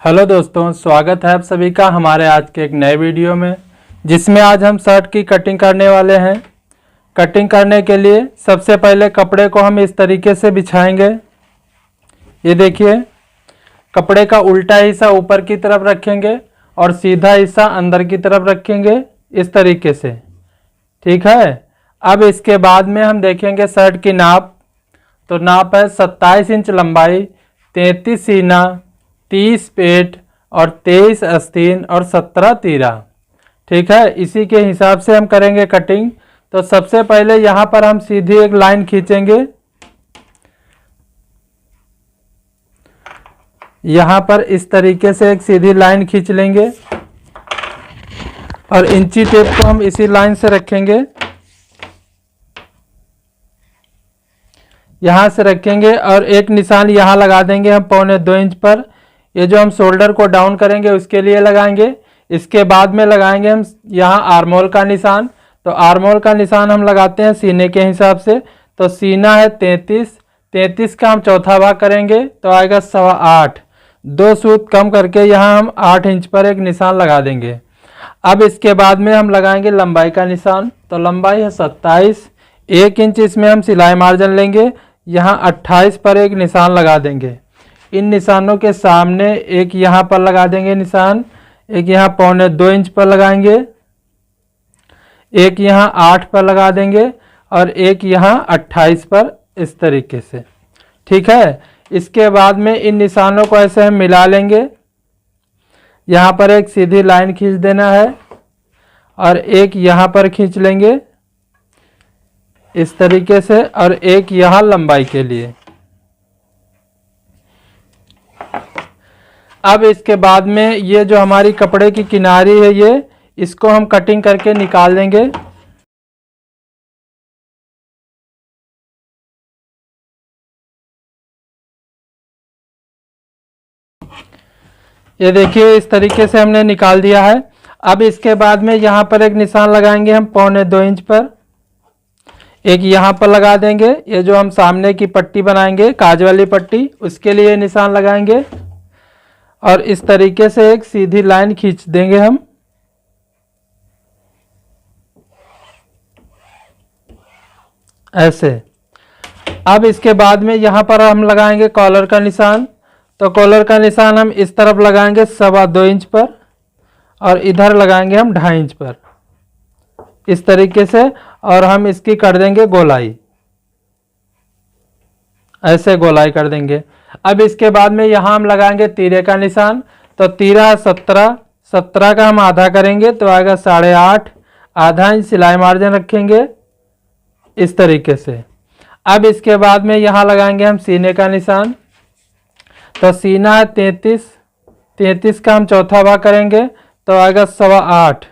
Hello दोस्तों, स्वागत है आप सभी का हमारे आज के एक नए वीडियो में, जिसमें आज हम शर्ट की कटिंग करने वाले हैं। कटिंग करने के लिए सबसे पहले कपड़े को हम इस तरीके से बिछाएंगे। ये देखिए, कपड़े का उल्टा हिस्सा ऊपर की तरफ रखेंगे और सीधा हिस्सा अंदर की तरफ रखेंगे, इस तरीके से। ठीक है। अब इसके बाद में हम देखेंगे शर्ट की नाप। तो नाप है 27 इंच लंबाई, 33 सीना, 30 पेट और 23 आस्तीन और 17 तीरा। ठीक है, इसी के हिसाब से हम करेंगे कटिंग। तो सबसे पहले यहाँ पर हम सीधी एक लाइन खींचेंगे। यहाँ पर इस तरीके से एक सीधी लाइन खींच लेंगे और इंची टेप को हम इसी लाइन से रखेंगे। यहाँ से रखेंगे और एक निशान यहाँ लगा देंगे हम 1.25 इंच पर। ये जो हम शोल्डर को डाउन करेंगे उसके लिए लगाएंगे। इसके बाद में लगाएंगे हम यहाँ आर्मोल का निशान। तो आर्मोल का निशान हम लगाते हैं सीने के हिसाब से। तो सीना है 33 का हम चौथा भाग करेंगे तो आएगा 8.25। 2 सूत कम करके यहाँ हम 8 इंच पर एक निशान लगा देंगे। अब इसके बाद में हम लगाएंगे लंबाई का निशान। तो लंबाई है 27, 1 इंच इसमें हम सिलाई मार्जिन लेंगे। यहाँ 28 पर एक निशान लगा देंगे। इन निशानों के सामने एक यहाँ पर लगा देंगे निशान, एक यहाँ 1.25 इंच पर लगाएंगे, एक यहाँ 8 पर लगा देंगे और एक यहाँ 28 पर, इस तरीके से। ठीक है। इसके बाद में इन निशानों को ऐसे हम मिला लेंगे। यहाँ पर एक सीधी लाइन खींच देना है और एक यहाँ पर खींच लेंगे इस तरीके से, और एक यहाँ लंबाई के लिए। अब इसके बाद में ये जो हमारी कपड़े की किनारी है, ये इसको हम कटिंग करके निकाल देंगे। ये देखिए, इस तरीके से हमने निकाल दिया है। अब इसके बाद में यहाँ पर एक निशान लगाएंगे हम 1.25 इंच पर। एक यहाँ पर लगा देंगे। ये जो हम सामने की पट्टी बनाएंगे, काज वाली पट्टी, उसके लिए निशान लगाएंगे और इस तरीके से एक सीधी लाइन खींच देंगे हम। ऐसे। अब इसके बाद में यहाँ पर हम लगाएंगे कॉलर का निशान। तो कॉलर का निशान हम इस तरफ लगाएंगे 2.25 इंच पर और इधर लगाएंगे हम 2.5 इंच पर, इस तरीके से। और हम इसकी कर देंगे गोलाई, ऐसे गोलाई कर देंगे। अब इसके बाद में यहाँ हम लगाएंगे तीरे का निशान। तो तीरा 17 का हम आधा करेंगे तो आएगा 8.5। आधा इंच सिलाई मार्जिन रखेंगे इस तरीके से। अब इसके बाद में यहाँ लगाएंगे हम सीने का निशान। तो सीना है 33 का हम चौथा भाग करेंगे तो आएगा 8.25।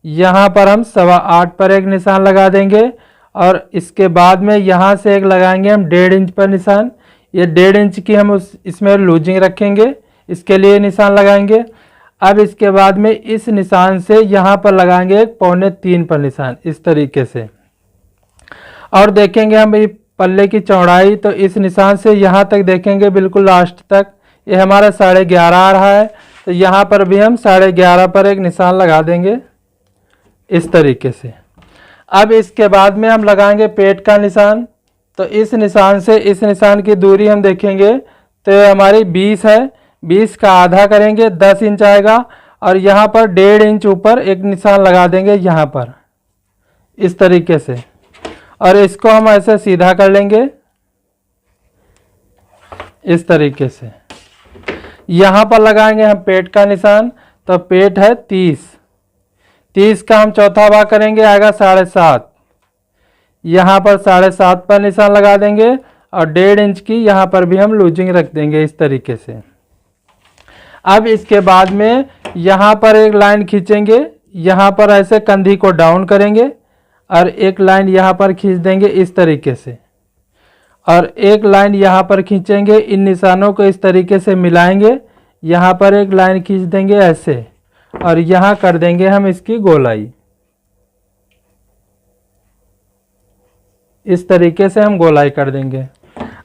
यहाँ पर हम 8.25 पर एक निशान लगा देंगे और इसके बाद में यहाँ से एक लगाएंगे हम 1.5 इंच पर निशान। ये 1.5 इंच की हम इसमें लूजिंग रखेंगे, इसके लिए निशान लगाएंगे। अब इसके बाद में इस निशान से यहाँ पर लगाएंगे एक 2.25 पर निशान, इस तरीके से। और देखेंगे हम ये पल्ले की चौड़ाई। तो इस निशान से यहाँ तक देखेंगे बिल्कुल लास्ट तक, ये हमारा 11.5 आ रहा है। तो यहाँ पर भी हम 11.5 पर एक निशान लगा देंगे इस तरीके से। अब इसके बाद में हम लगाएंगे पेट का निशान। तो इस निशान से इस निशान की दूरी हम देखेंगे तो हमारी 20 है। 20 का आधा करेंगे, 10 इंच आएगा और यहाँ पर 1.5 इंच ऊपर एक निशान लगा देंगे यहाँ पर, इस तरीके से। और इसको हम ऐसे सीधा कर लेंगे इस तरीके से। यहाँ पर लगाएंगे हम पेट का निशान। तो पेट है 30 का हम चौथा भाग करेंगे, आएगा 7.5। यहाँ पर 7.5 पर निशान लगा देंगे और 1.5 इंच की यहाँ पर भी हम लूजिंग रख देंगे इस तरीके से। अब इसके बाद में यहाँ पर एक लाइन खींचेंगे, यहाँ पर ऐसे कंधी को डाउन करेंगे और एक लाइन यहाँ पर खींच देंगे इस तरीके से, और एक लाइन यहाँ पर खींचेंगे। इन निशानों को इस तरीके से मिलाएंगे, यहाँ पर एक लाइन खींच देंगे ऐसे और यहाँ कर देंगे हम इसकी गोलाई। इस तरीके से हम गोलाई कर देंगे।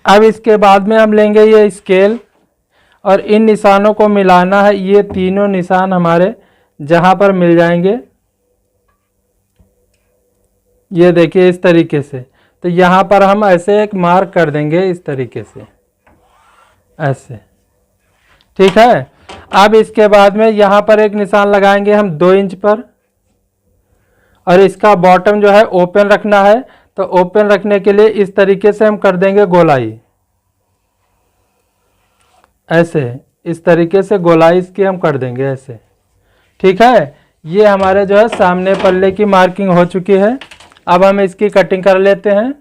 अब इसके बाद में हम लेंगे ये स्केल और इन निशानों को मिलाना है। ये तीनों निशान हमारे जहाँ पर मिल जाएंगे, ये देखिए इस तरीके से, तो यहाँ पर हम ऐसे एक मार्क कर देंगे इस तरीके से, ऐसे, ठीक है। अब इसके बाद में यहाँ पर एक निशान लगाएंगे हम 2 इंच पर, और इसका बॉटम जो है ओपन रखना है, तो ओपन रखने के लिए इस तरीके से हम कर देंगे गोलाई, ऐसे, इस तरीके से गोलाई इसकी हम कर देंगे ऐसे, ठीक है। ये हमारे जो है सामने पल्ले की मार्किंग हो चुकी है। अब हम इसकी कटिंग कर लेते हैं।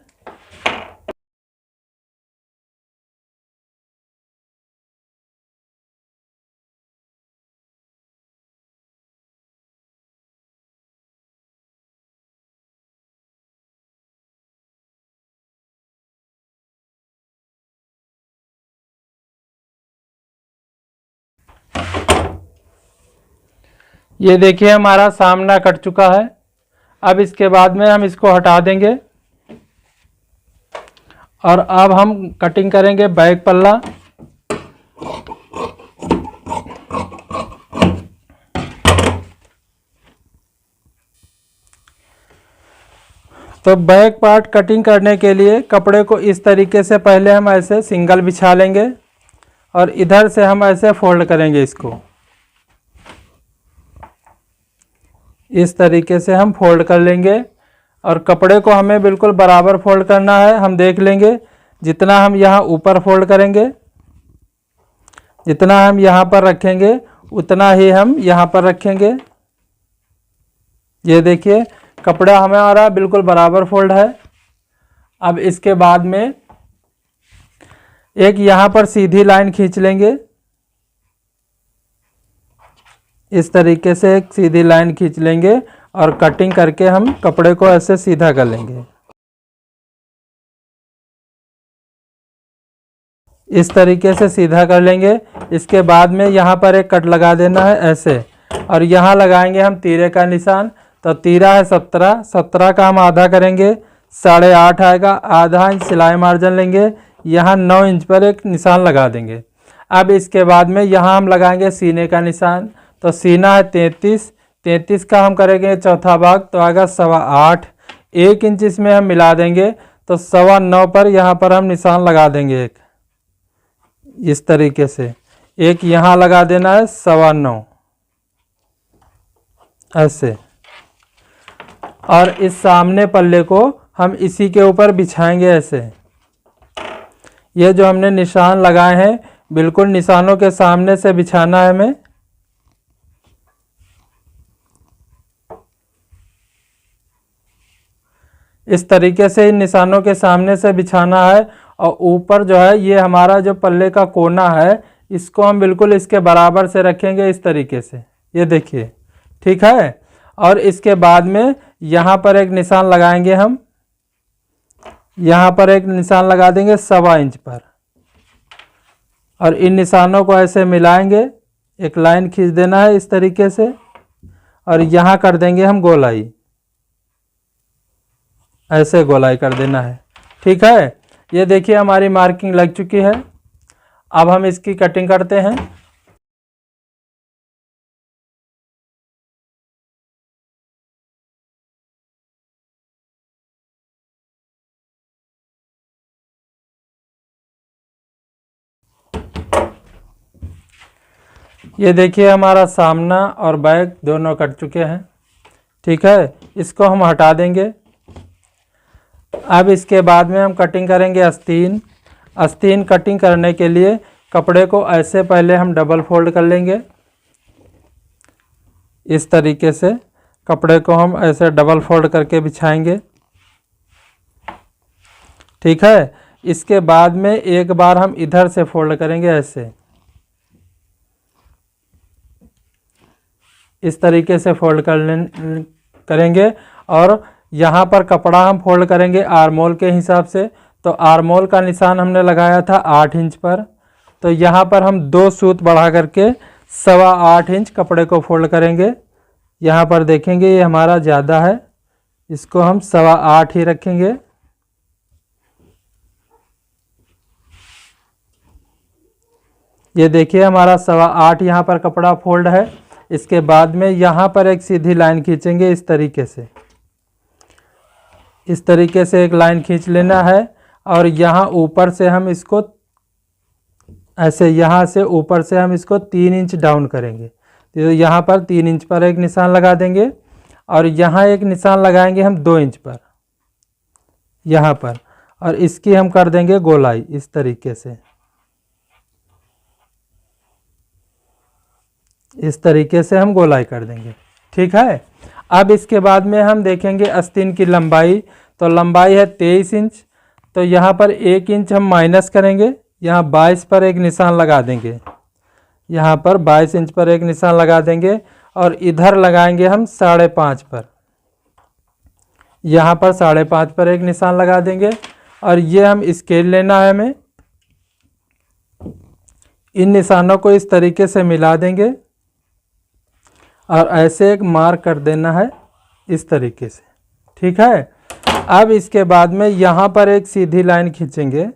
ये देखिए हमारा सामना कट चुका है। अब इसके बाद में हम इसको हटा देंगे, और अब हम कटिंग करेंगे बैक पल्ला। तो बैक पार्ट कटिंग करने के लिए कपड़े को इस तरीके से पहले हम ऐसे सिंगल बिछा लेंगे, और इधर से हम ऐसे फोल्ड करेंगे इसको, इस तरीके से हम फोल्ड कर लेंगे। और कपड़े को हमें बिल्कुल बराबर फोल्ड करना है। हम देख लेंगे जितना हम यहाँ ऊपर फोल्ड करेंगे, जितना हम यहाँ पर रखेंगे, उतना ही हम यहाँ पर रखेंगे। ये देखिए कपड़ा हमारा बिल्कुल बराबर फोल्ड है। अब इसके बाद में एक यहाँ पर सीधी लाइन खींच लेंगे, इस तरीके से एक सीधी लाइन खींच लेंगे, और कटिंग करके हम कपड़े को ऐसे सीधा कर लेंगे, इस तरीके से सीधा कर लेंगे। इसके बाद में यहाँ पर एक कट लगा देना है ऐसे, और यहाँ लगाएंगे हम तीरे का निशान। तो तीरा है 17, 17 का हम आधा करेंगे, 8.5 आएगा। आधा इंच सिलाई मार्जिन लेंगे, यहाँ 9 इंच पर एक निशान लगा देंगे। अब इसके बाद में यहाँ हम लगाएंगे सीने का निशान। तो सीना है 33, 33 का हम करेंगे चौथा भाग, तो आएगा 8.25। 1 इंच इसमें हम मिला देंगे, तो 9.25 पर यहाँ पर हम निशान लगा देंगे एक, इस तरीके से। एक यहाँ लगा देना है 9.25 ऐसे, और इस सामने पल्ले को हम इसी के ऊपर बिछाएंगे ऐसे। ये जो हमने निशान लगाए हैं बिल्कुल निशानों के सामने से बिछाना है हमें, इस तरीके से इन निशानों के सामने से बिछाना है। और ऊपर जो है ये हमारा जो पल्ले का कोना है, इसको हम बिल्कुल इसके बराबर से रखेंगे इस तरीके से, ये देखिए, ठीक है। और इसके बाद में यहाँ पर एक निशान लगाएंगे हम, यहाँ पर एक निशान लगा देंगे 1.25 इंच पर, और इन निशानों को ऐसे मिलाएंगे, एक लाइन खींच देना है इस तरीके से, और यहाँ कर देंगे हम गोलाई, ऐसे गोलाई कर देना है, ठीक है। ये देखिए हमारी मार्किंग लग चुकी है। अब हम इसकी कटिंग करते हैं। ये देखिए हमारा सामना और बैक दोनों कट चुके हैं, ठीक है। इसको हम हटा देंगे। अब इसके बाद में हम कटिंग करेंगे आस्तीन। आस्तीन कटिंग करने के लिए कपड़े को ऐसे पहले हम डबल फोल्ड कर लेंगे, इस तरीके से कपड़े को हम ऐसे डबल फोल्ड करके बिछाएंगे, ठीक है। इसके बाद में एक बार हम इधर से फोल्ड करेंगे ऐसे, इस तरीके से फोल्ड करेंगे। और यहाँ पर कपड़ा हम फोल्ड करेंगे आर्मोल के हिसाब से। तो आर्मोल का निशान हमने लगाया था 8 इंच पर, तो यहाँ पर हम 2 सूत बढ़ा करके 8.25 इंच कपड़े को फोल्ड करेंगे। यहाँ पर देखेंगे ये हमारा ज़्यादा है, इसको हम 8.25 ही रखेंगे। ये देखिए हमारा 8.25 यहाँ पर कपड़ा फोल्ड है। इसके बाद में यहाँ पर एक सीधी लाइन खींचेंगे इस तरीके से, इस तरीके से एक लाइन खींच लेना है। और यहाँ ऊपर से हम इसको ऐसे, यहाँ से ऊपर से हम इसको 3 इंच डाउन करेंगे। तो यहाँ पर 3 इंच पर एक निशान लगा देंगे और यहाँ एक निशान लगाएंगे हम 2 इंच पर यहाँ पर, और इसकी हम कर देंगे गोलाई इस तरीके से, इस तरीके से हम गोलाई कर देंगे। ठीक है। अब इसके बाद में हम देखेंगे आस्तीन की लंबाई। तो लंबाई है 23 इंच। तो यहाँ पर 1 इंच हम माइनस करेंगे, यहाँ 22 पर एक निशान लगा देंगे, यहाँ पर 22 इंच पर एक निशान लगा देंगे और इधर लगाएंगे हम 5.5 पर, यहाँ पर 5.5 पर एक निशान लगा देंगे। और ये हम स्केल लेना है हमें, इन निशानों को इस तरीके से मिला देंगे और ऐसे एक मार्क कर देना है इस तरीके से। ठीक है। अब इसके बाद में यहाँ पर एक सीधी लाइन खींचेंगे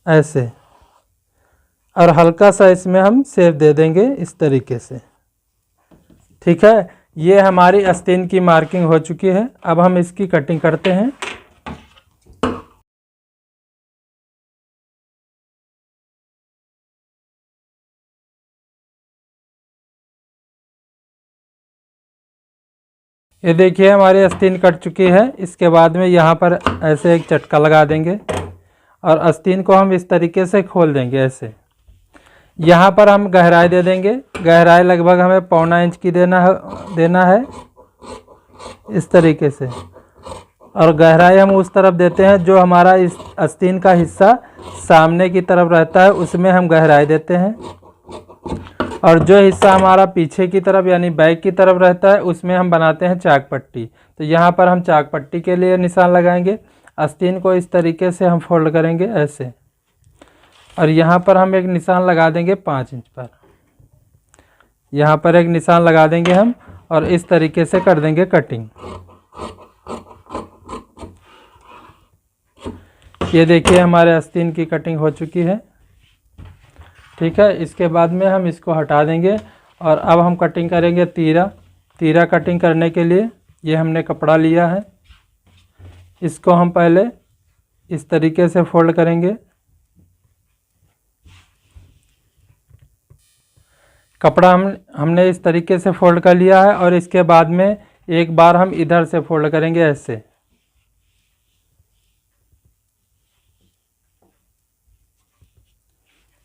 ऐसे, और हल्का सा इसमें हम शेप दे देंगे इस तरीके से। ठीक है। ये हमारी आस्तीन की मार्किंग हो चुकी है। अब हम इसकी कटिंग करते हैं। ये देखिए हमारी आस्तीन कट चुकी है। इसके बाद में यहाँ पर ऐसे एक चटका लगा देंगे और आस्तीन को हम इस तरीके से खोल देंगे ऐसे। यहाँ पर हम गहराई दे देंगे, गहराई लगभग हमें 1.25 इंच की देना है इस तरीके से। और गहराई हम उस तरफ देते हैं जो हमारा इस आस्तीन का हिस्सा सामने की तरफ रहता है, उसमें हम गहराई देते हैं। और जो हिस्सा हमारा पीछे की तरफ यानी बैक की तरफ रहता है, उसमें हम बनाते हैं चाक पट्टी। तो यहाँ पर हम चाक पट्टी के लिए निशान लगाएंगे। आस्तीन को इस तरीके से हम फोल्ड करेंगे ऐसे, और यहाँ पर हम एक निशान लगा देंगे 5 इंच पर, यहाँ पर एक निशान लगा देंगे हम और इस तरीके से कर देंगे कटिंग। ये देखिए हमारे आस्तीन की कटिंग हो चुकी है। ठीक है। इसके बाद में हम इसको हटा देंगे और अब हम कटिंग करेंगे तीरा कटिंग करने के लिए ये हमने कपड़ा लिया है, इसको हम पहले इस तरीके से फोल्ड करेंगे। कपड़ा हमने इस तरीके से फोल्ड कर लिया है और इसके बाद में एक बार हम इधर से फोल्ड करेंगे ऐसे।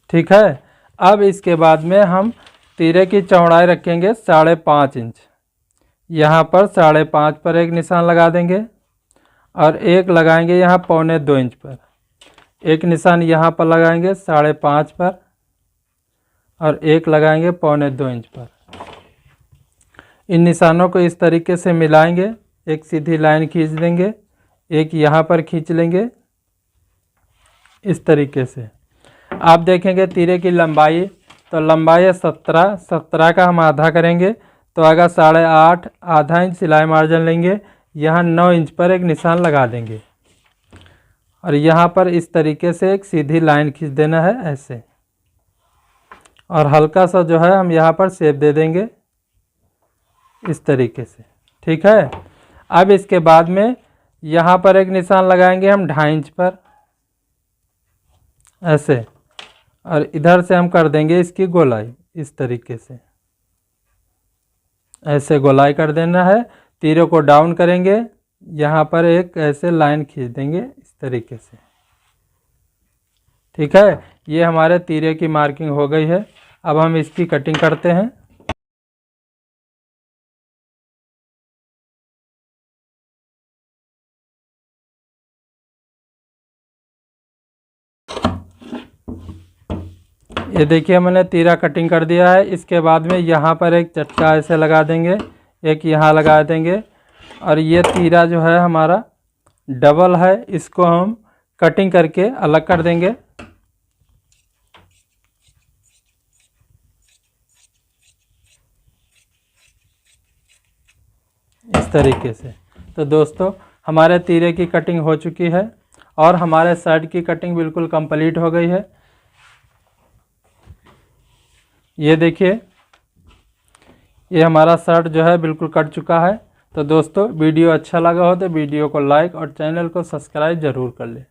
ठीक है। अब इसके बाद में हम तीरे की चौड़ाई रखेंगे 5.5 इंच। यहाँ पर 5.5 पर एक निशान लगा देंगे और एक लगाएंगे यहाँ 1.25 इंच पर, एक निशान यहाँ पर लगाएंगे 5.5 पर और एक लगाएंगे 1.25 इंच पर। इन निशानों को इस तरीके से मिलाएंगे, एक सीधी लाइन खींच देंगे, एक यहाँ पर खींच लेंगे इस तरीके से। आप देखेंगे तीरे की लंबाई, तो लंबाई है 17 का हम आधा करेंगे तो आएगा 8.5, आधा इंच सिलाई मार्जिन लेंगे, यहाँ 9 इंच पर एक निशान लगा देंगे और यहाँ पर इस तरीके से एक सीधी लाइन खींच देना है ऐसे, और हल्का सा जो है हम यहाँ पर शेप दे देंगे इस तरीके से। ठीक है। अब इसके बाद में यहाँ पर एक निशान लगाएंगे हम 2.5 इंच पर ऐसे, और इधर से हम कर देंगे इसकी गोलाई इस तरीके से, ऐसे गोलाई कर देना है। तीरों को डाउन करेंगे, यहाँ पर एक ऐसे लाइन खींच देंगे इस तरीके से। ठीक है। ये हमारे तीरे की मार्किंग हो गई है। अब हम इसकी कटिंग करते हैं। ये देखिए मैंने तीरा कटिंग कर दिया है। इसके बाद में यहाँ पर एक चटका ऐसे लगा देंगे, एक यहाँ लगा देंगे, और ये तीरा जो है हमारा डबल है, इसको हम कटिंग करके अलग कर देंगे इस तरीके से। तो दोस्तों हमारे तीरे की कटिंग हो चुकी है और हमारे शर्ट की कटिंग बिल्कुल कंप्लीट हो गई है। ये देखिए, ये हमारा शर्ट जो है बिल्कुल कट चुका है। तो दोस्तों वीडियो अच्छा लगा हो तो वीडियो को लाइक और चैनल को सब्सक्राइब ज़रूर कर लें।